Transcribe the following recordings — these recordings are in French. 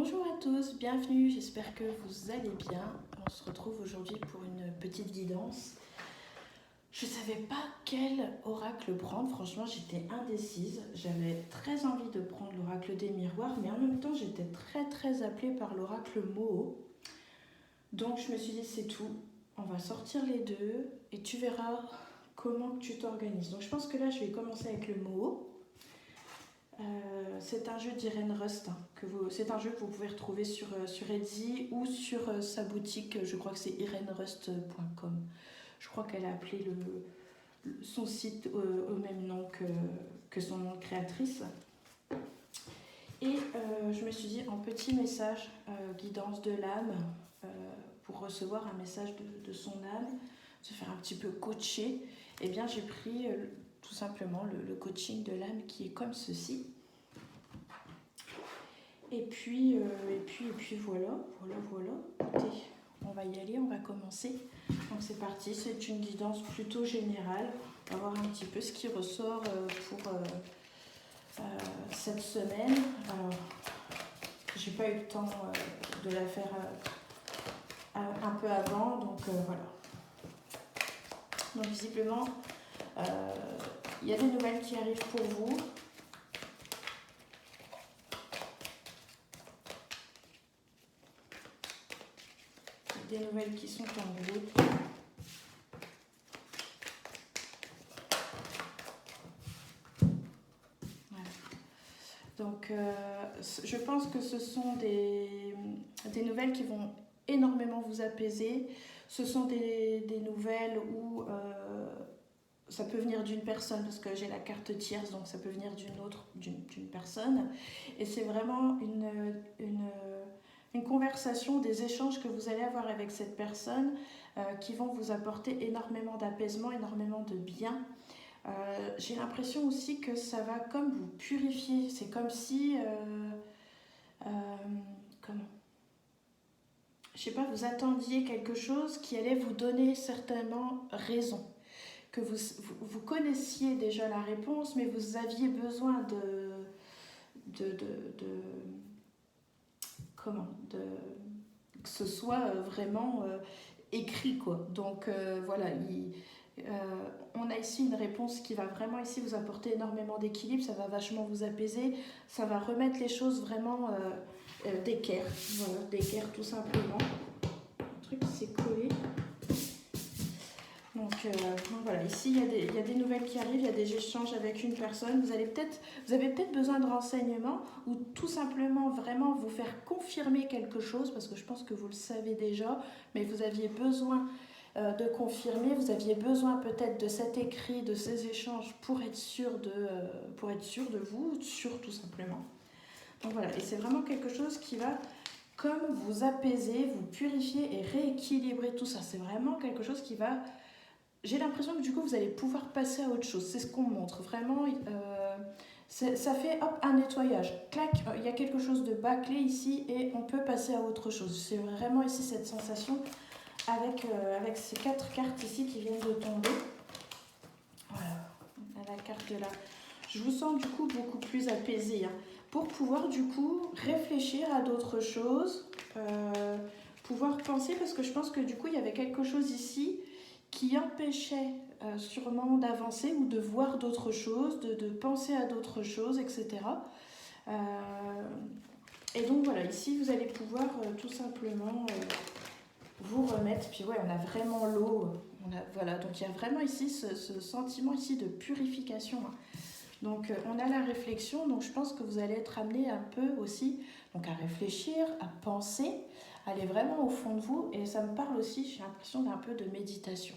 Bonjour à tous, bienvenue, j'espère que vous allez bien. On se retrouve aujourd'hui pour une petite guidance. Je ne savais pas quel oracle prendre, franchement j'étais indécise. J'avais très envie de prendre l'oracle des miroirs, mais en même temps j'étais très appelée par l'oracle Moho. Donc je me suis dit c'est tout, on va sortir les deux et tu verras comment tu t'organises. Donc je pense que là je vais commencer avec le Moho. C'est un jeu d'Irene Rust, c'est un jeu que vous pouvez retrouver sur Etsy ou sur sa boutique, je crois que c'est irenerust.com. Je crois qu'elle a appelé son site au même nom que son nom de créatrice. Et je me suis dit en petit message, guidance de l'âme, pour recevoir un message de son âme, se faire un petit peu coacher, et bien j'ai pris tout simplement le coaching de l'âme qui est comme ceci. Et puis voilà. Écoutez, on va y aller, on va commencer. Donc c'est parti, c'est une guidance plutôt générale. On va voir un petit peu ce qui ressort pour cette semaine. Alors, j'ai pas eu le temps de la faire un peu avant, donc voilà. Donc visiblement, il y a des nouvelles qui arrivent pour vous. Des nouvelles qui sont en route. Voilà. Donc, je pense que ce sont des nouvelles qui vont énormément vous apaiser. Ce sont des nouvelles où ça peut venir d'une personne, parce que j'ai la carte tierce, donc ça peut venir d'une personne. Et c'est vraiment une conversation, des échanges que vous allez avoir avec cette personne qui vont vous apporter énormément d'apaisement, énormément de bien. J'ai l'impression aussi que ça va comme vous purifier. C'est comme si... comment je sais pas, vous attendiez quelque chose qui allait vous donner certainement raison. Que vous connaissiez déjà la réponse, mais vous aviez besoin que ce soit vraiment écrit, quoi. Donc voilà, on a ici une réponse qui va vraiment ici vous apporter énormément d'équilibre, ça va vachement vous apaiser, ça va remettre les choses vraiment d'équerre, voilà, d'équerre tout simplement. Le truc c'est collé. Donc voilà, ici il y a des nouvelles qui arrivent, il y a des échanges avec une personne. Vous avez peut-être besoin de renseignements ou tout simplement vraiment vous faire confirmer quelque chose, parce que je pense que vous le savez déjà, mais vous aviez besoin de confirmer, vous aviez besoin peut-être de cet écrit, de ces échanges pour être sûr de vous, sûr tout simplement. Donc voilà, et c'est vraiment quelque chose qui va comme vous apaiser, vous purifier et rééquilibrer tout ça. C'est vraiment quelque chose qui va... J'ai l'impression que du coup vous allez pouvoir passer à autre chose, c'est ce qu'on montre, vraiment ça fait hop un nettoyage, clac, il y a quelque chose de bâclé ici et on peut passer à autre chose. C'est vraiment ici cette sensation avec ces 4 cartes ici qui viennent de tomber. Voilà, la carte là. Je vous sens du coup beaucoup plus apaisée, hein, pour pouvoir du coup réfléchir à d'autres choses, pouvoir penser, parce que je pense que du coup il y avait quelque chose ici qui empêchait sûrement d'avancer ou de voir d'autres choses, de penser à d'autres choses, etc. Et donc voilà, ici vous allez pouvoir tout simplement vous remettre. Puis ouais, on a vraiment l'eau. Voilà, donc il y a vraiment ici ce sentiment ici de purification, hein. Donc on a la réflexion, donc je pense que vous allez être amené un peu aussi donc à réfléchir, à penser, à aller vraiment au fond de vous, et ça me parle aussi, j'ai l'impression d'un peu de méditation.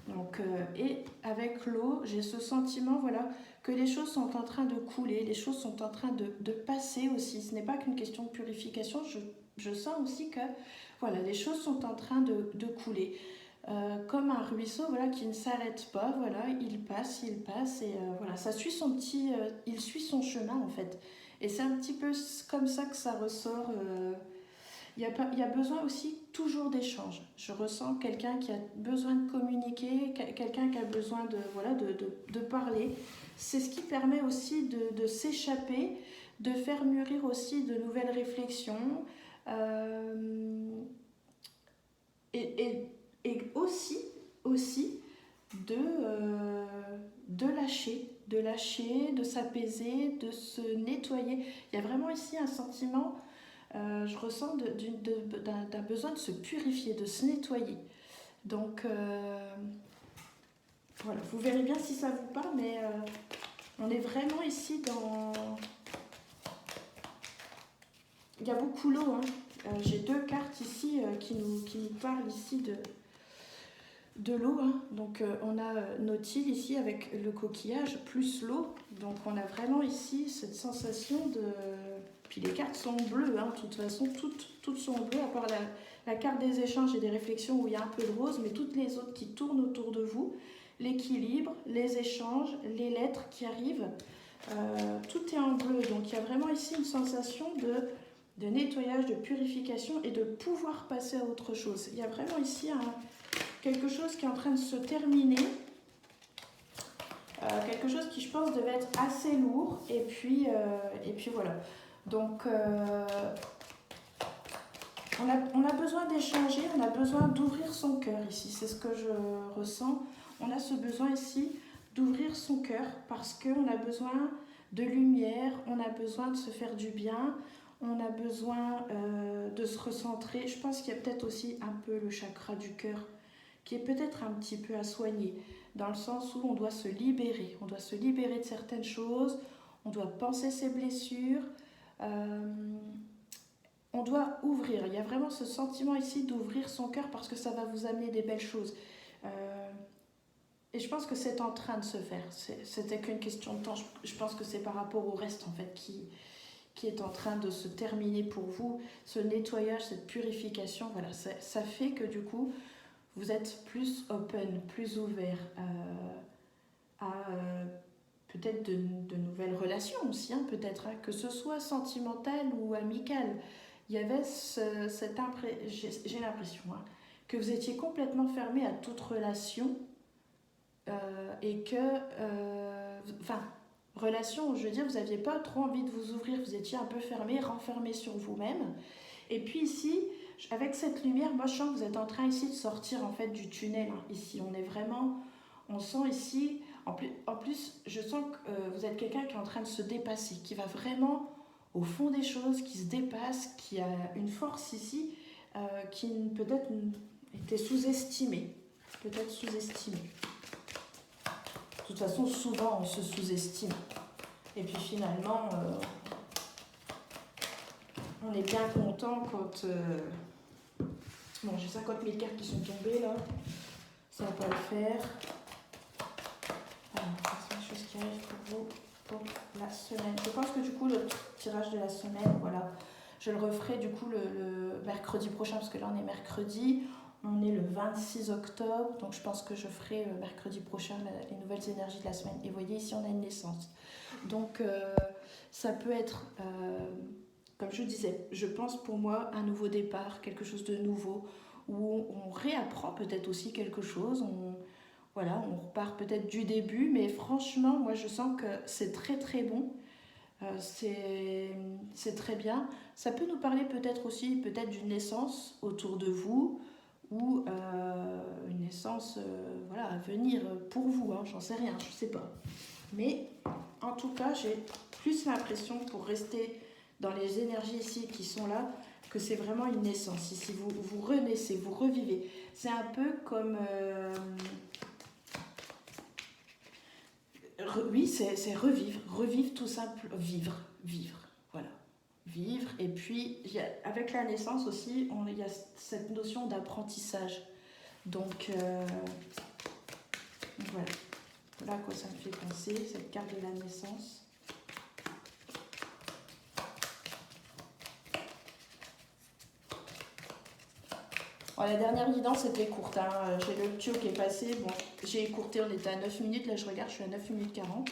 Donc, et avec l'eau, j'ai ce sentiment, voilà, que les choses sont en train de couler, les choses sont en train de passer aussi. Ce n'est pas qu'une question de purification, je sens aussi que voilà, les choses sont en train de couler. Comme un ruisseau, voilà, qui ne s'arrête pas, voilà, il passe, et voilà, ça suit il suit son chemin en fait. Et c'est un petit peu comme ça que ça ressort. Il y a besoin aussi toujours d'échanges. Je ressens quelqu'un qui a besoin de communiquer, quelqu'un qui a besoin de parler. C'est ce qui permet aussi de s'échapper de faire mûrir aussi de nouvelles réflexions et aussi de lâcher, de s'apaiser, de se nettoyer. Il y a vraiment ici un sentiment, je ressens d'un besoin de se purifier, de se nettoyer. Donc voilà, vous verrez bien si ça vous parle, mais on est vraiment ici dans... Il y a beaucoup l'eau, hein. J'ai 2 cartes ici qui nous parlent ici de l'eau, hein. Donc on a Nautile ici avec le coquillage plus l'eau. Donc on a vraiment ici cette sensation de... Puis les cartes sont bleues, hein. De toute façon, toutes sont bleues, à part la carte des échanges et des réflexions où il y a un peu de rose, mais toutes les autres qui tournent autour de vous, l'équilibre, les échanges, les lettres qui arrivent, tout est en bleu. Donc il y a vraiment ici une sensation de nettoyage, de purification et de pouvoir passer à autre chose. Il y a vraiment ici quelque chose qui est en train de se terminer, quelque chose qui, je pense, devait être assez lourd, et puis voilà. Donc on a besoin d'échanger, on a besoin d'ouvrir son cœur ici, c'est ce que je ressens. On a ce besoin ici d'ouvrir son cœur parce qu'on a besoin de lumière, on a besoin de se faire du bien, on a besoin de se recentrer. Je pense qu'il y a peut-être aussi un peu le chakra du cœur qui est peut-être un petit peu à soigner, dans le sens où on doit se libérer de certaines choses, on doit penser ses blessures, on doit ouvrir. Il y a vraiment ce sentiment ici d'ouvrir son cœur parce que ça va vous amener des belles choses. Et je pense que c'est en train de se faire. C'était qu'une question de temps. Je pense que c'est par rapport au reste en fait qui est en train de se terminer pour vous. Ce nettoyage, cette purification, voilà, ça fait que du coup, vous êtes plus open, plus ouvert à peut-être de nouvelles relations aussi, hein, peut-être, hein, que ce soit sentimental ou amical. Il y avait j'ai l'impression hein, que vous étiez complètement fermé à toute relation et que, relation, je veux dire, vous n'aviez pas trop envie de vous ouvrir, vous étiez un peu fermé, renfermé sur vous-même. Et puis ici, avec cette lumière, moi je sens que vous êtes en train ici de sortir en fait du tunnel. Hein. Ici, on sent ici, en plus je sens que vous êtes quelqu'un qui est en train de se dépasser, qui va vraiment au fond des choses, qui se dépasse, qui a une force ici qui peut-être était sous-estimée. Peut-être sous-estimée. De toute façon, souvent on se sous-estime. Et puis finalement, on est bien content quand... Bon, j'ai 50 000 cartes qui sont tombées là. Ça va pas le faire. Alors, c'est une chose qui arrive pour vous pour la semaine. Je pense que du coup, le tirage de la semaine, voilà, je le referai du coup le mercredi prochain, parce que là on est mercredi. On est le 26 octobre, donc je pense que je ferai mercredi prochain les nouvelles énergies de la semaine. Et vous voyez, ici on a une naissance. Donc ça peut être, comme je disais, je pense pour moi un nouveau départ, quelque chose de nouveau, où on réapprend peut-être aussi quelque chose. On repart peut-être du début, mais franchement, moi je sens que c'est très très bon. C'est très bien. Ça peut nous parler peut-être aussi d'une naissance autour de vous, ou une naissance à venir pour vous, hein, j'en sais rien, je sais pas. Mais en tout cas, j'ai plus l'impression, pour rester dans les énergies ici qui sont là, que c'est vraiment une naissance. Ici, vous renaissez, vous revivez. C'est un peu comme... oui, c'est revivre tout simple, vivre, voilà. Vivre, et puis avec la naissance aussi, il y a cette notion d'apprentissage. Donc voilà à quoi ça me fait penser, cette carte de la naissance. Bon, la dernière guidance était courte, hein. J'ai le tuyau qui est passé, bon, j'ai écourté, on était à 9 minutes, là je regarde, je suis à 9 minutes 40.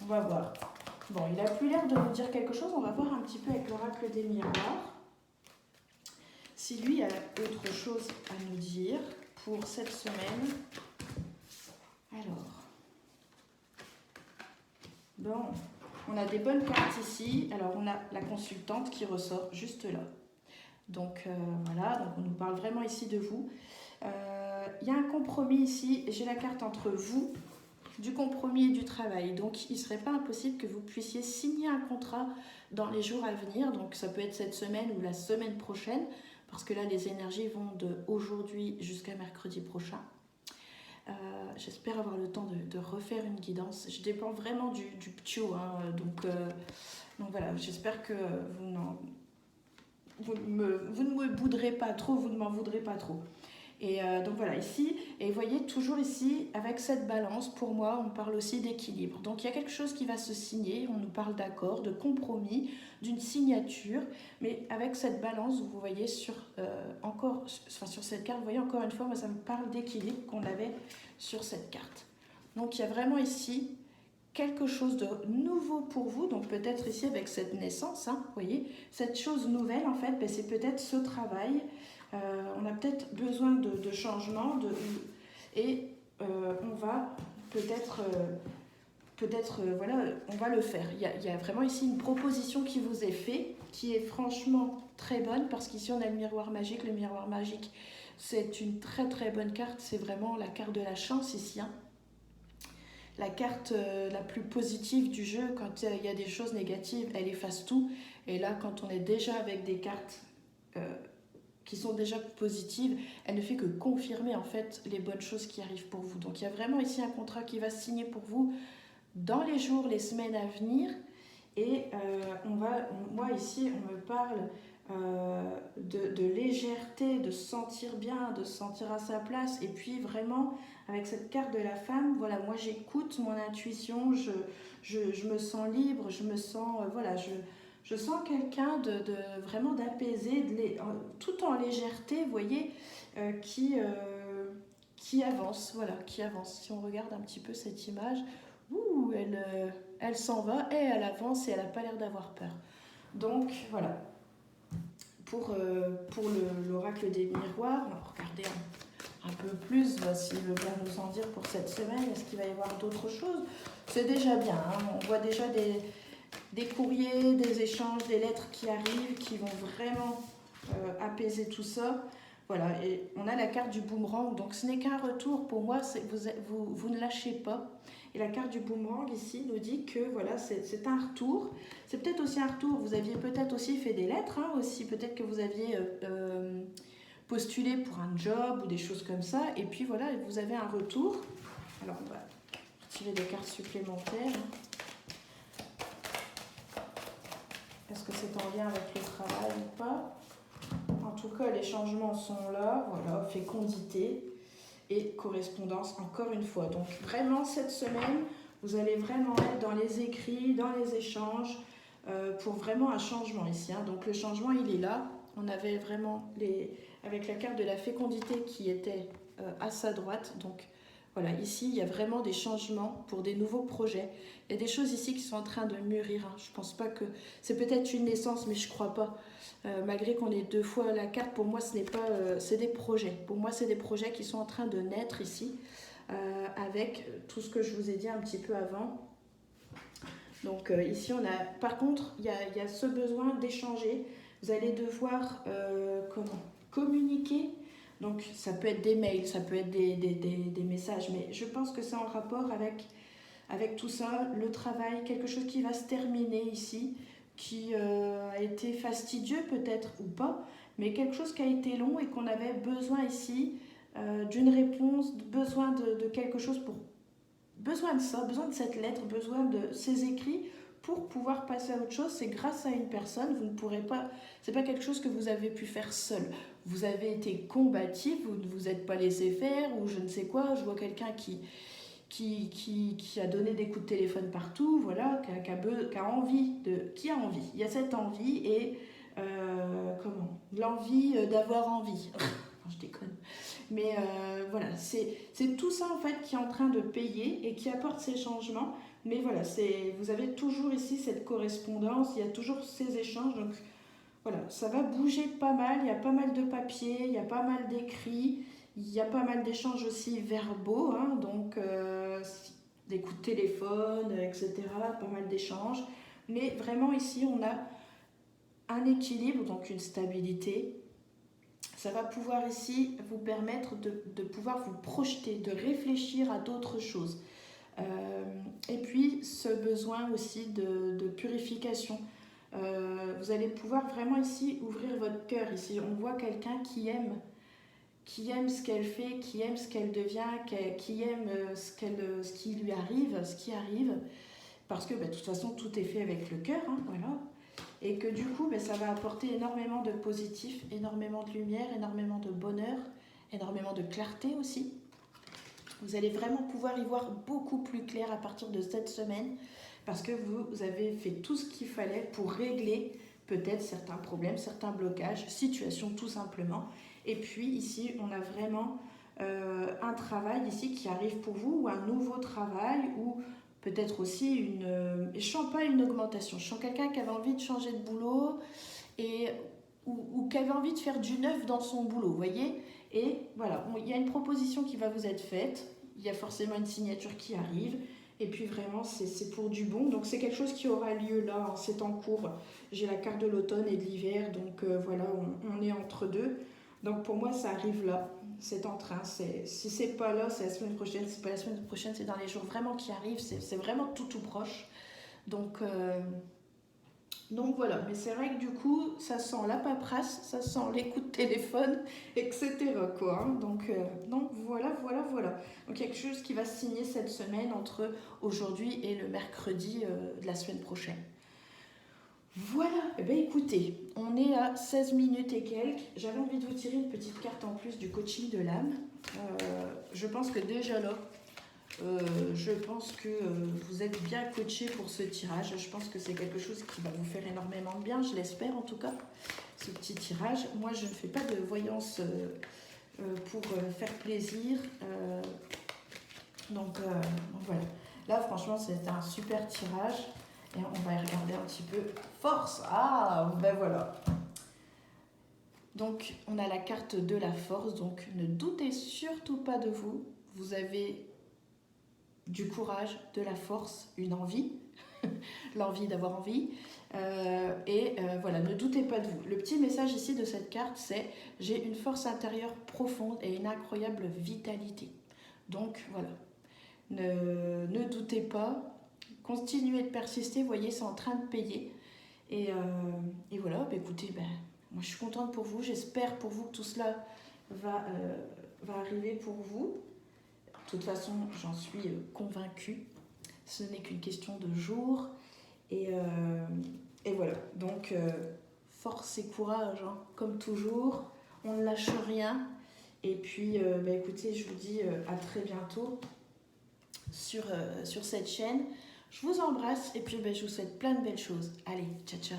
On va voir. Bon, il n'a plus l'air de nous dire quelque chose, on va voir un petit peu avec l'oracle des miroirs. Si lui a autre chose à nous dire pour cette semaine. Alors. Bon. On a des bonnes cartes ici. Alors, on a la consultante qui ressort juste là. Donc, voilà, donc on nous parle vraiment ici de vous. Il y a un compromis ici. J'ai la carte entre vous, du compromis et du travail. Donc, il ne serait pas impossible que vous puissiez signer un contrat dans les jours à venir. Donc, ça peut être cette semaine ou la semaine prochaine, parce que là, les énergies vont de aujourd'hui jusqu'à mercredi prochain. J'espère avoir le temps de refaire une guidance. Je dépends vraiment du ptio, hein, donc voilà, j'espère que vous ne me bouderez pas trop, vous ne m'en voudrez pas trop. Et donc voilà, ici, et vous voyez, toujours ici, avec cette balance, pour moi, on parle aussi d'équilibre. Donc il y a quelque chose qui va se signer, on nous parle d'accord, de compromis, d'une signature, mais avec cette balance, vous voyez, sur cette carte, vous voyez, encore une fois, moi, ça me parle d'équilibre qu'on avait sur cette carte. Donc il y a vraiment ici quelque chose de nouveau pour vous, donc peut-être ici avec cette naissance, hein, vous voyez, cette chose nouvelle, en fait, ben, c'est peut-être ce travail. On a peut-être besoin de changement et on va peut-être voilà, on va le faire. Il y a vraiment ici une proposition qui vous est faite, qui est franchement très bonne, parce qu'ici on a le miroir magique. Le miroir magique, c'est une très très bonne carte, c'est vraiment la carte de la chance ici, hein. La carte la plus positive du jeu. Quand il y a des choses négatives, elle efface tout, et là quand on est déjà avec des cartes qui sont déjà positives, elle ne fait que confirmer en fait les bonnes choses qui arrivent pour vous. Donc il y a vraiment ici un contrat qui va se signer pour vous dans les jours, les semaines à venir. Et moi ici, on me parle de légèreté, de se sentir bien, de se sentir à sa place. Et puis vraiment, avec cette carte de la femme, voilà, moi j'écoute mon intuition, je me sens libre, je me sens, voilà, je sens quelqu'un vraiment d'apaisé, tout en légèreté, vous voyez, qui avance, voilà, qui avance. Si on regarde un petit peu cette image, elle s'en va et elle avance et elle n'a pas l'air d'avoir peur. Donc voilà, pour l'oracle des miroirs, on va regarder un peu plus, s'il veut bien nous en dire pour cette semaine. Est-ce qu'il va y avoir d'autres choses? C'est déjà bien, hein, on voit déjà des courriers, des échanges, des lettres qui arrivent, qui vont vraiment apaiser tout ça. Voilà, et on a la carte du boomerang, donc ce n'est qu'un retour. Pour moi, vous ne lâchez pas. Et la carte du boomerang ici nous dit que voilà, c'est un retour. C'est peut-être aussi un retour, vous aviez peut-être aussi fait des lettres, hein, aussi peut-être que vous aviez postulé pour un job ou des choses comme ça. Et puis voilà, vous avez un retour. Alors on va tirer des cartes supplémentaires. Est-ce que c'est en lien avec le travail ou pas? En tout cas, les changements sont là. Voilà, fécondité et correspondance, encore une fois. Donc vraiment, cette semaine, vous allez vraiment être dans les écrits, dans les échanges, pour vraiment un changement ici, hein. Donc le changement, il est là. On avait vraiment, avec la carte de la fécondité qui était à sa droite. Donc voilà, ici, il y a vraiment des changements pour des nouveaux projets. Il y a des choses ici qui sont en train de mûrir, hein. Je pense pas que... C'est peut-être une naissance, mais je crois pas. Malgré qu'on ait deux fois la carte, pour moi, ce n'est pas... c'est des projets. Pour moi, c'est des projets qui sont en train de naître ici, avec tout ce que je vous ai dit un petit peu avant. Donc ici, on a... Par contre, il y a ce besoin d'échanger. Vous allez devoir communiquer. Donc ça peut être des mails, ça peut être des messages, mais je pense que c'est en rapport avec tout ça, le travail, quelque chose qui va se terminer ici, qui a été fastidieux peut-être ou pas, mais quelque chose qui a été long et qu'on avait besoin ici d'une réponse, besoin de quelque chose besoin de ça, besoin de cette lettre, besoin de ces écrits pour pouvoir passer à autre chose. C'est grâce à une personne, vous ne pourrez pas, c'est pas quelque chose que vous avez pu faire seul. Vous avez été combatif, vous ne vous êtes pas laissé faire ou je ne sais quoi. Je vois quelqu'un qui a donné des coups de téléphone partout, voilà, qui a envie. Il y a cette envie et l'envie d'avoir envie. Je déconne. Mais voilà, c'est tout ça en fait qui est en train de payer et qui apporte ces changements. Mais voilà, vous avez toujours ici cette correspondance, il y a toujours ces échanges. Donc voilà, ça va bouger pas mal, il y a pas mal de papiers, il y a pas mal d'écrits, il y a pas mal d'échanges aussi verbaux, hein, donc des coups de téléphone, etc., pas mal d'échanges. Mais vraiment ici, on a un équilibre, donc une stabilité. Ça va pouvoir ici vous permettre de pouvoir vous projeter, de réfléchir à d'autres choses. Et puis ce besoin aussi de purification. Vous allez pouvoir vraiment ici ouvrir votre cœur. Ici, on voit quelqu'un qui aime ce qu'elle fait, qui aime ce qu'elle devient, qui aime ce qui lui arrive, ce qui arrive. Parce que de toute façon, tout est fait avec le cœur, hein, voilà. Et que du coup, ça va apporter énormément de positif, énormément de lumière, énormément de bonheur, énormément de clarté aussi. Vous allez vraiment pouvoir y voir beaucoup plus clair à partir de cette semaine parce que vous avez fait tout ce qu'il fallait pour régler peut-être certains problèmes, certains blocages, situations tout simplement. Et puis ici, on a vraiment un travail ici qui arrive pour vous ou un nouveau travail ou peut-être aussi je sens pas une augmentation, je sens quelqu'un qui avait envie de changer de boulot ou qui avait envie de faire du neuf dans son boulot, vous voyez. Et voilà, il y a une proposition qui va vous être faite, il y a forcément une signature qui arrive, et puis vraiment c'est pour du bon. Donc c'est quelque chose qui aura lieu là, hein, c'est en cours. J'ai la carte de l'automne et de l'hiver, donc voilà, on est entre deux. Donc pour moi ça arrive là, c'est en train. Si c'est pas là, c'est la semaine prochaine, si c'est pas la semaine prochaine, c'est dans les jours vraiment qui arrivent, c'est vraiment tout proche. Donc voilà, mais c'est vrai que du coup, ça sent la paperasse, ça sent les coups de téléphone, etc. quoi. Hein. Donc voilà. Donc il y a quelque chose qui va se signer cette semaine entre aujourd'hui et le mercredi de la semaine prochaine. Voilà, eh bien écoutez, on est à 16 minutes et quelques. J'avais envie de vous tirer une petite carte en plus du coaching de l'âme. Je pense que déjà là, je pense que vous êtes bien coaché pour ce tirage. Je pense que c'est quelque chose qui va vous faire énormément de bien, je l'espère en tout cas, ce petit tirage. Moi, je ne fais pas de voyance pour faire plaisir. Donc voilà. Là, franchement, c'est un super tirage. Et on va y regarder un petit peu. Force! Ah, ben voilà. Donc, on a la carte de la force. Donc, ne doutez surtout pas de vous. Vous avez du courage, de la force, une envie, l'envie d'avoir envie. Voilà, ne doutez pas de vous. Le petit message ici de cette carte, c'est « J'ai une force intérieure profonde et une incroyable vitalité ». Donc voilà, ne doutez pas, continuez de persister, vous voyez, c'est en train de payer. Et voilà, écoutez, moi je suis contente pour vous, j'espère pour vous que tout cela va arriver pour vous. De toute façon, j'en suis convaincue. Ce n'est qu'une question de jours. Et voilà. Donc, force et courage, hein, comme toujours. On ne lâche rien. Et puis, écoutez, je vous dis à très bientôt sur cette chaîne. Je vous embrasse et puis je vous souhaite plein de belles choses. Allez, ciao, ciao.